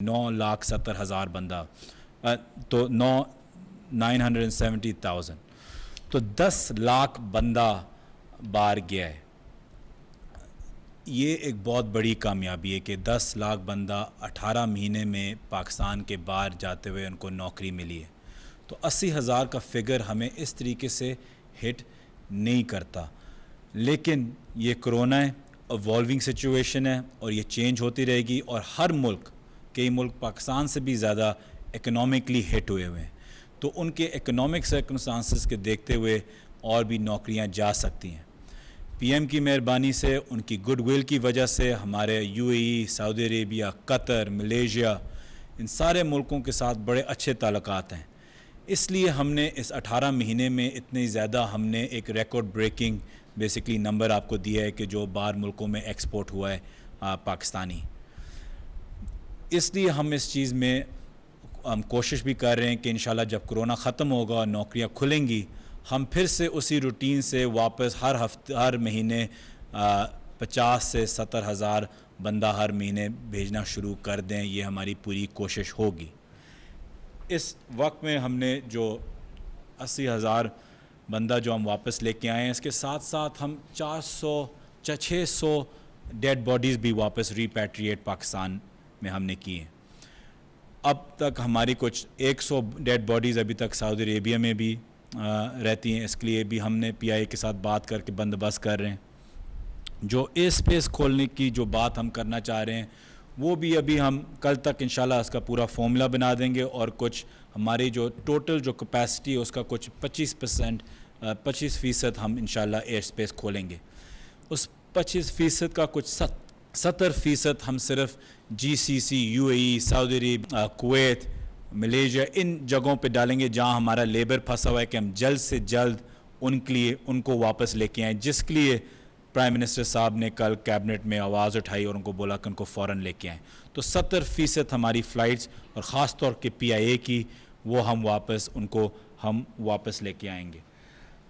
9,70,000 بندہ تو 970,000 تو 10 لاکھ بندہ باہر گیا ہے. یہ ایک بہت بڑی کامیابی ہے کہ 10 لاکھ بندہ 18 مہینے میں پاکستان کے باہر جاتے ہوئے ان کو نوکری ملی ہے. تو 80,000 کا فگر ہمیں اس طریقے سے ہٹ نہیں کرتا. لیکن یہ کرونا ہے، ایوالونگ سچویشن ہے اور یہ چینج ہوتی رہے گی، اور ہر ملک، کئی ملک پاکستان سے بھی زیادہ اکنامکلی ہٹ ہوئے ہیں، تو ان کے اکنامک سرکمسٹانسز کے دیکھتے ہوئے اور بھی نوکریاں جا سکتی ہیں. پی ایم کی مہربانی سے، ان کی گڈ ول کی وجہ سے ہمارے UAE، سعودی عربیہ، قطر، ملیشیا، ان سارے ملکوں کے ساتھ بڑے اچھے تعلقات ہیں. اس لیے ہم نے اس 18 مہینے میں اتنی زیادہ ہم نے ایک ریکارڈ بریکنگ بیسکلی نمبر آپ کو دیا ہے کہ جو باہر ملکوں میں ایکسپورٹ ہوا ہے پاکستانی. اس لیے ہم اس چیز میں ہم کوشش بھی کر رہے ہیں کہ انشاءاللہ جب کرونا ختم ہوگا، نوکریاں کھلیں گی، ہم پھر سے اسی روٹین سے واپس ہر مہینے 50 سے 70,000 بندہ ہر مہینے بھیجنا شروع کر دیں. یہ ہماری پوری کوشش ہوگی. اس وقت میں ہم نے جو 80,000 بندہ جو ہم واپس لے کے آئے ہیں، اس کے ساتھ ساتھ ہم 600 ڈیڈ باڈیز بھی واپس ریپیٹریٹ پاکستان میں ہم نے کی ہیں. اب تک ہماری کچھ 100 ڈیڈ باڈیز ابھی تک سعودی عربیہ میں بھی رہتی ہیں. اس کے لیے بھی ہم نے PIA کے ساتھ بات کر کے بندوبست کر رہے ہیں. جو ایئر سپیس کھولنے کی جو بات ہم کرنا چاہ رہے ہیں، وہ بھی ابھی ہم کل تک انشاءاللہ اس کا پورا فارمولا بنا دیں گے، اور کچھ ہماری جو ٹوٹل جو کیپیسٹی ہے اس کا کچھ 25% ہم انشاءاللہ ایئر سپیس کھولیں گے. اس 25% کا کچھ 70% ہم صرف GCC، UAE، سعودی عرب، کویت، ملیشیا، ان جگہوں پہ ڈالیں گے جہاں ہمارا لیبر پھنسا ہوا ہے، کہ ہم جلد سے جلد ان کو واپس لے کے آئیں، جس کے لیے پرائم منسٹر صاحب نے کل کیبنٹ میں آواز اٹھائی اور ان کو بولا کہ ان کو فوراً لے کے آئیں. تو 70% ہماری فلائٹس، اور خاص طور کے PIA کی، وہ ہم واپس لے کے آئیں گے.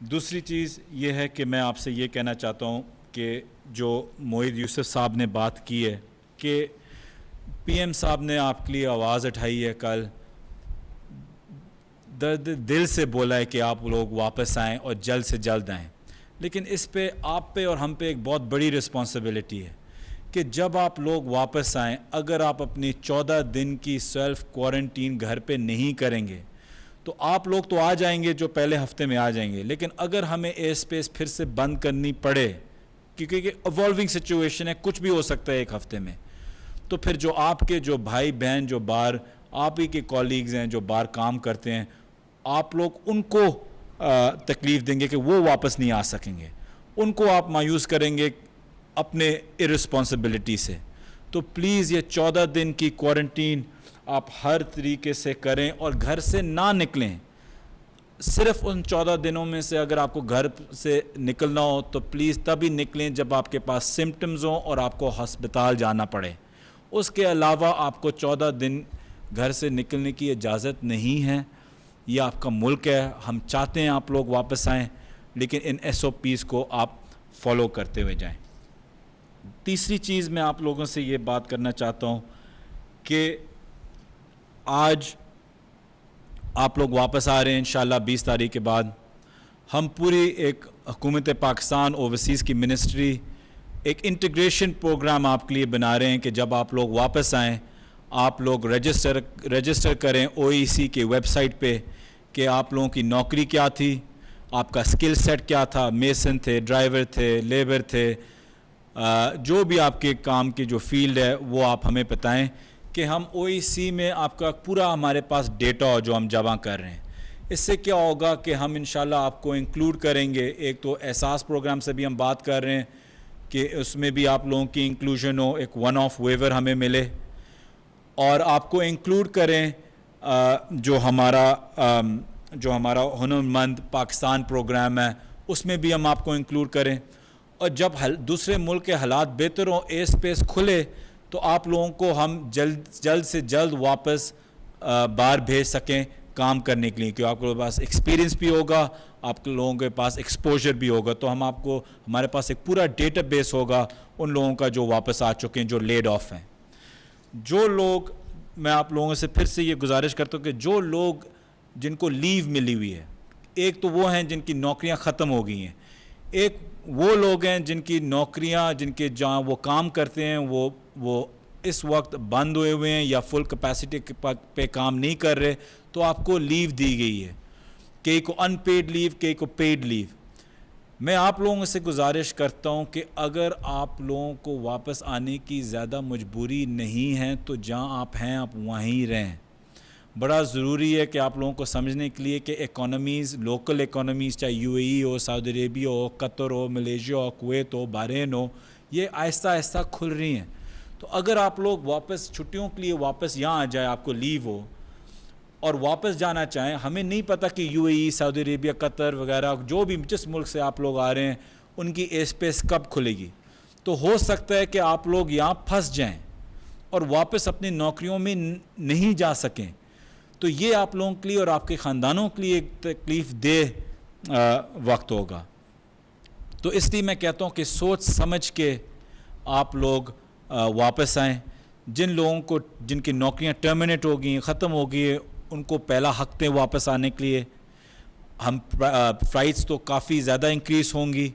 دوسری چیز یہ ہے کہ میں آپ سے یہ کہنا چاہتا ہوں کہ جو موعید یوسف صاحب نے بات کی ہے کہ PM صاحب نے آپ کے لیے آواز اٹھائی ہے، کل درد دل سے بولا ہے کہ آپ لوگ واپس آئیں اور جلد سے جلد آئیں. لیکن اس پہ آپ پہ اور ہم پہ ایک بہت بڑی رسپانسبلٹی ہے کہ جب آپ لوگ واپس آئیں، اگر آپ اپنی 14 دن کی سیلف کوارنٹین گھر پہ نہیں کریں گے تو آپ لوگ تو آ جائیں گے، جو پہلے ہفتے میں آ جائیں گے، لیکن اگر ہمیں ایئر سپیس پھر سے بند کرنی پڑے، کیونکہ ایوالونگ سچویشن ہے، کچھ بھی ہو سکتا ہے ایک ہفتے میں، تو پھر جو آپ کے جو بھائی بہن جو باہر آپ ہی کے کولیگز ہیں جو باہر کام کرتے ہیں، آپ لوگ ان کو تکلیف دیں گے کہ وہ واپس نہیں آ سکیں گے، ان کو آپ مایوس کریں گے اپنے ارسپانسبلٹی سے. تو پلیز یہ 14 دن کی کوارنٹین آپ ہر طریقے سے کریں اور گھر سے نہ نکلیں. صرف ان 14 دنوں میں سے اگر آپ کو گھر سے نکلنا ہو تو پلیز تبھی نکلیں جب آپ کے پاس سمٹمز ہوں اور آپ کو ہسپتال جانا پڑے. اس کے علاوہ آپ کو 14 دن گھر سے نکلنے کی اجازت نہیں ہے. یہ آپ کا ملک ہے، ہم چاہتے ہیں آپ لوگ واپس آئیں، لیکن ان SOPs کو آپ فالو کرتے ہوئے جائیں. تیسری چیز میں آپ لوگوں سے یہ بات کرنا چاہتا ہوں کہ آج آپ لوگ واپس آ رہے ہیں انشاءاللہ 20 تاریخ کے بعد. ہم پوری ایک حکومت پاکستان اوورسیز کی منسٹری ایک انٹیگریشن پروگرام آپ کے لیے بنا رہے ہیں کہ جب آپ لوگ واپس آئیں آپ لوگ رجسٹر کریں OEC کے ویب سائٹ پہ کہ آپ لوگوں کی نوکری کیا تھی، آپ کا سکل سیٹ کیا تھا، میسن تھے، ڈرائیور تھے، لیبر تھے، جو بھی آپ کے کام کی جو فیلڈ ہے وہ آپ ہمیں بتائیں کہ ہم OEC میں آپ کا پورا ہمارے پاس ڈیٹا ہو جو ہم جمع کر رہے ہیں. اس سے کیا ہوگا کہ ہم انشاءاللہ آپ کو انکلوڈ کریں گے. ایک تو احساس پروگرام سے بھی ہم بات کر رہے ہیں کہ اس میں بھی آپ لوگوں کی انکلوژن ہو، ایک ون آف ویور ہمیں ملے، اور آپ کو انکلوڈ کریں جو ہمارا ہنرمند پاکستان پروگرام ہے اس میں بھی ہم آپ کو انکلوڈ کریں. اور جب دوسرے ملک کے حالات بہتر ہوں، ایئر سپیس کھلے، تو آپ لوگوں کو ہم جلد سے جلد واپس باہر بھیج سکیں کام کرنے کے لیے، کیونکہ آپ کے پاس ایکسپیرینس بھی ہوگا، آپ کے لوگوں کے پاس ایکسپوجر بھی ہوگا. تو ہمارے پاس ایک پورا ڈیٹا بیس ہوگا ان لوگوں کا جو واپس آ چکے ہیں جو لیڈ آف ہیں. جو لوگ میں آپ لوگوں سے پھر سے یہ گزارش کرتا ہوں کہ جو لوگ جن کو لیو ملی ہوئی ہے، ایک تو وہ ہیں جن کی نوکریاں ختم ہو گئی ہیں، ایک وہ لوگ ہیں جن کی نوکریاں، جن کے جہاں وہ کام کرتے ہیں وہ اس وقت بند ہوئے ہوئے ہیں یا فل کیپیسٹی پہ کام نہیں کر رہے، تو آپ کو لیو دی گئی ہے، کئی کو ان پیڈ لیو، کئی کو پیڈ لیو۔ میں آپ لوگوں سے گزارش کرتا ہوں کہ اگر آپ لوگوں کو واپس آنے کی زیادہ مجبوری نہیں ہے تو جہاں آپ ہیں آپ وہیں رہیں۔ بڑا ضروری ہے کہ آپ لوگوں کو سمجھنے کے لیے کہ اکانومیز، لوکل اکانومیز، چاہے یو اے ای ہو، سعودی عربیہ ہو، قطر ہو، ملیشیا ہو، کویت ہو، بحرین ہو، یہ آہستہ آہستہ کھل رہی ہیں۔ تو اگر آپ لوگ واپس چھٹیوں کے لیے واپس یہاں آ جائیں، آپ کو لیو ہو اور واپس جانا چاہیں، ہمیں نہیں پتہ کہ یو اے ای، سعودی عربیہ، قطر وغیرہ جو بھی جس ملک سے آپ لوگ آ رہے ہیں ان کی ایئر اسپیس کب کھلے گی۔ تو ہو سکتا ہے کہ آپ لوگ یہاں پھنس جائیں اور واپس اپنی نوکریوں میں نہیں جا سکیں، تو یہ آپ لوگوں کے لیے اور آپ کے خاندانوں کے لیے ایک تکلیف دہ وقت ہوگا۔ تو اس لیے میں کہتا ہوں کہ سوچ سمجھ کے آپ لوگ واپس آئیں۔ جن لوگوں کو جن کی نوکریاں ٹرمینیٹ ہو گئی ہیں، ختم ہو گئی ہیں، ان کو پہلا حق دیں واپس آنے کے لیے۔ ہم فلائٹس تو کافی زیادہ انکریز ہوں گی،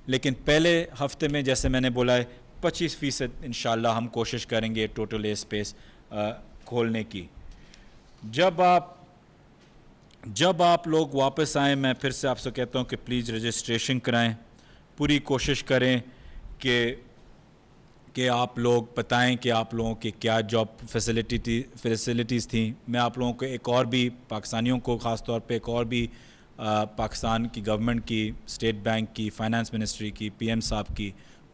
لیکن پہلے ہفتے میں جیسے میں نے بولا ہے 25% انشاءاللہ ہم کوشش کریں گے ٹوٹل ایئر اسپیس کھولنے کی۔ جب آپ لوگ واپس آئیں، میں پھر سے آپ سے کہتا ہوں کہ پلیز رجسٹریشن کرائیں، پوری کوشش کریں کہ آپ لوگ بتائیں کہ آپ لوگوں کی کیا جاب فیسلٹیز تھیں۔ میں آپ لوگوں کو ایک اور بھی پاکستانیوں کو خاص طور پہ ایک اور بھی پاکستان کی گورنمنٹ کی، اسٹیٹ بینک کی، فائنانس منسٹری کی، پی ایم صاحب کی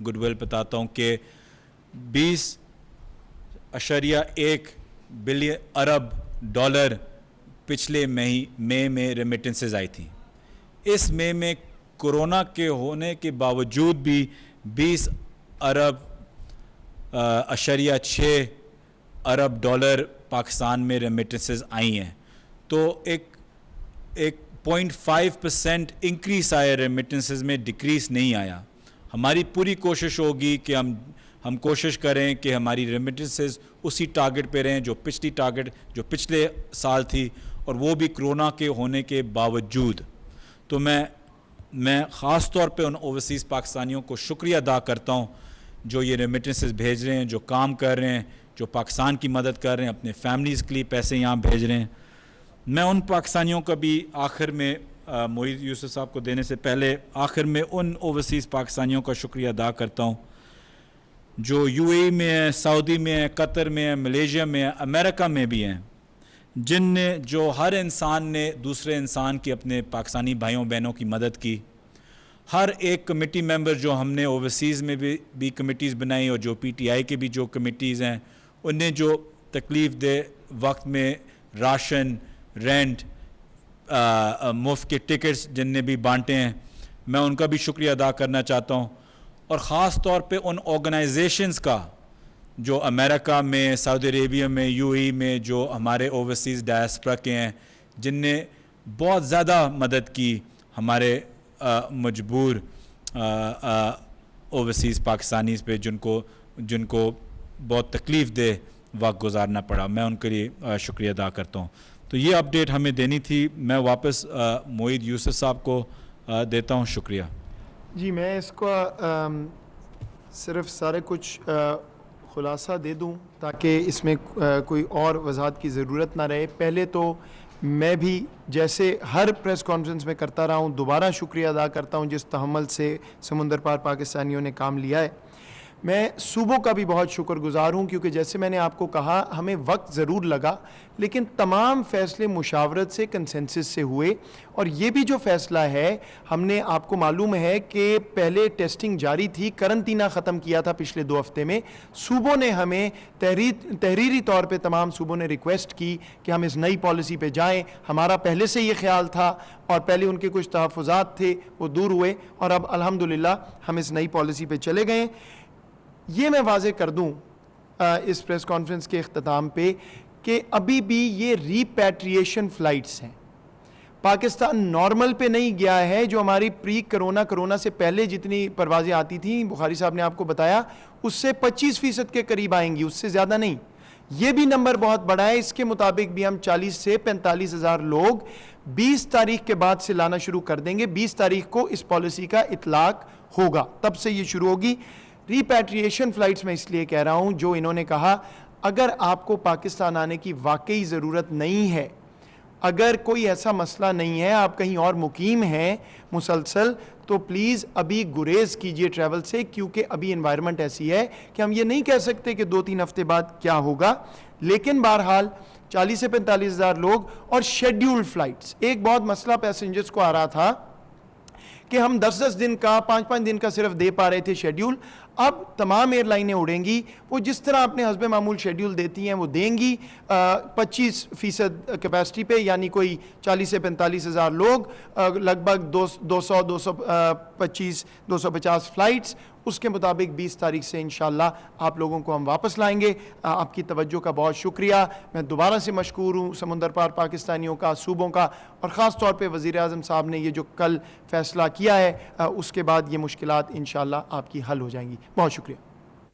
گڈ ول بتاتا ہوں کہ 20.1 بلین ارب ڈالر پچھلے مئی میں ریمیٹنسز آئی تھیں۔ اس مئی میں کورونا کے ہونے کے باوجود بھی 20.6 ارب ڈالر پاکستان میں ریمیٹنسز آئی ہیں۔ تو ایک 0.5% انکریز آیا ریمیٹنسز میں، ڈیکریز نہیں آیا۔ ہماری پوری کوشش ہوگی کہ ہم کوشش کریں کہ ہماری ریمیٹنسز اسی ٹارگٹ پہ رہیں جو پچھلے سال تھی، اور وہ بھی کرونا کے ہونے کے باوجود۔ تو میں خاص طور پہ ان اوورسیز پاکستانیوں کو شکریہ ادا کرتا ہوں جو یہ ریمیٹنسز بھیج رہے ہیں، جو کام کر رہے ہیں، جو پاکستان کی مدد کر رہے ہیں، اپنے فیملیز کے لیے پیسے یہاں بھیج رہے ہیں۔ میں ان پاکستانیوں کا بھی آخر میں معید یوسف صاحب کو دینے سے پہلے آخر میں ان اوورسیز پاکستانیوں کا شکریہ ادا کرتا ہوں جو یو اے ای میں ہیں، سعودی میں ہیں، قطر میں ہیں، ملیشیا میں ہیں، امریکہ میں بھی ہیں، جو ہر انسان نے دوسرے انسان کی، اپنے پاکستانی بھائیوں بہنوں کی مدد کی۔ ہر ایک کمیٹی ممبر جو ہم نے اوورسیز میں بھی کمیٹیز بنائی، اور جو پی ٹی آئی کے بھی جو کمیٹیز ہیں، ان نے جو تکلیف دہ وقت میں راشن، رینٹ، مفت کے ٹکٹس جن نے بھی بانٹے ہیں، میں ان کا بھی شکریہ ادا کرنا چاہتا ہوں۔ اور خاص طور پہ ان آرگنائزیشنز کا جو امریکہ میں، سعودی عربیہ میں، یو اے ای میں جو ہمارے اوورسیز ڈائسپورا کے ہیں، جن نے بہت زیادہ مدد کی ہمارے مجبور اوورسیز پاکستانیز پہ، جن کو بہت تکلیف دہ وقت گزارنا پڑا۔ میں ان کے لیے شکریہ ادا کرتا ہوں۔ تو یہ اپڈیٹ ہمیں دینی تھی۔ میں واپس معید یوسف صاحب کو دیتا ہوں، شکریہ۔ جی، میں اس کو صرف سارے کچھ خلاصہ دے دوں تاکہ اس میں کوئی اور وضاحت کی ضرورت نہ رہے۔ پہلے تو میں بھی جیسے ہر پریس کانفرنس میں کرتا رہا ہوں، دوبارہ شکریہ ادا کرتا ہوں جس تحمل سے سمندر پار پاکستانیوں نے کام لیا ہے۔ میں صوبوں کا بھی بہت شکر گزار ہوں، کیونکہ جیسے میں نے آپ کو کہا ہمیں وقت ضرور لگا، لیکن تمام فیصلے مشاورت سے، کنسنسس سے ہوئے۔ اور یہ بھی جو فیصلہ ہے، ہم نے، آپ کو معلوم ہے کہ پہلے ٹیسٹنگ جاری تھی، قرنطینہ ختم کیا تھا پچھلے 2 ہفتے میں۔ صوبوں نے ہمیں تحریری طور پہ تمام صوبوں نے ریکویسٹ کی کہ ہم اس نئی پالیسی پہ جائیں۔ ہمارا پہلے سے یہ خیال تھا، اور پہلے ان کے کچھ تحفظات تھے وہ دور ہوئے، اور اب الحمدللہ ہم اس نئی پالیسی پہ چلے گئے۔ یہ میں واضح کر دوں اس پریس کانفرنس کے اختتام پہ کہ ابھی بھی یہ ریپیٹریشن فلائٹس ہیں۔ پاکستان نارمل پہ نہیں گیا ہے، جو ہماری پری کرونا سے پہلے جتنی پروازیں آتی تھیں، بخاری صاحب نے آپ کو بتایا، اس سے 25% کے قریب آئیں گی، اس سے زیادہ نہیں۔ یہ بھی نمبر بہت بڑا ہے. اس کے مطابق بھی ہم 40 سے 45 ہزار لوگ 20 تاریخ کے بعد سے لانا شروع کر دیں گے. 20 تاریخ کو اس پالیسی کا اطلاق ہوگا, تب سے یہ شروع ہوگی. ریپیٹریشن فلائٹس میں اس لیے کہہ رہا ہوں, جو انہوں نے کہا اگر آپ کو پاکستان آنے کی واقعی ضرورت نہیں ہے, اگر کوئی ایسا مسئلہ نہیں ہے, آپ کہیں اور مقیم ہیں مسلسل, تو پلیز ابھی گریز کیجئے ٹریول سے, کیونکہ ابھی انوائرمنٹ ایسی ہے کہ ہم یہ نہیں کہہ سکتے کہ 2-3 ہفتے بعد کیا ہوگا. لیکن بہرحال 40 سے 45 ہزار لوگ اور شیڈیول فلائٹس. ایک بہت مسئلہ پیسنجرز کو آ رہا تھا کہ ہم 10-10 دن کا 5-5 دن کا صرف دے پا رہے تھے شیڈیول. اب تمام ایئر لائنیں اڑیں گی, وہ جس طرح اپنے حسب معمول شیڈیول دیتی ہیں وہ دیں گی 25% کیپیسٹی پہ, یعنی کوئی 40 سے 45 ہزار لوگ, لگ بھگ 250 فلائٹس. اس کے مطابق 20 تاریخ سے انشاءاللہ آپ لوگوں کو ہم واپس لائیں گے. آپ کی توجہ کا بہت شکریہ. میں دوبارہ سے مشکور ہوں سمندر پار پاکستانیوں کا, صوبوں کا, اور خاص طور پہ وزیر اعظم صاحب نے یہ جو کل فیصلہ کیا ہے, اس کے بعد یہ مشکلات انشاءاللہ آپ کی حل ہو جائیں گی. بہت شکریہ.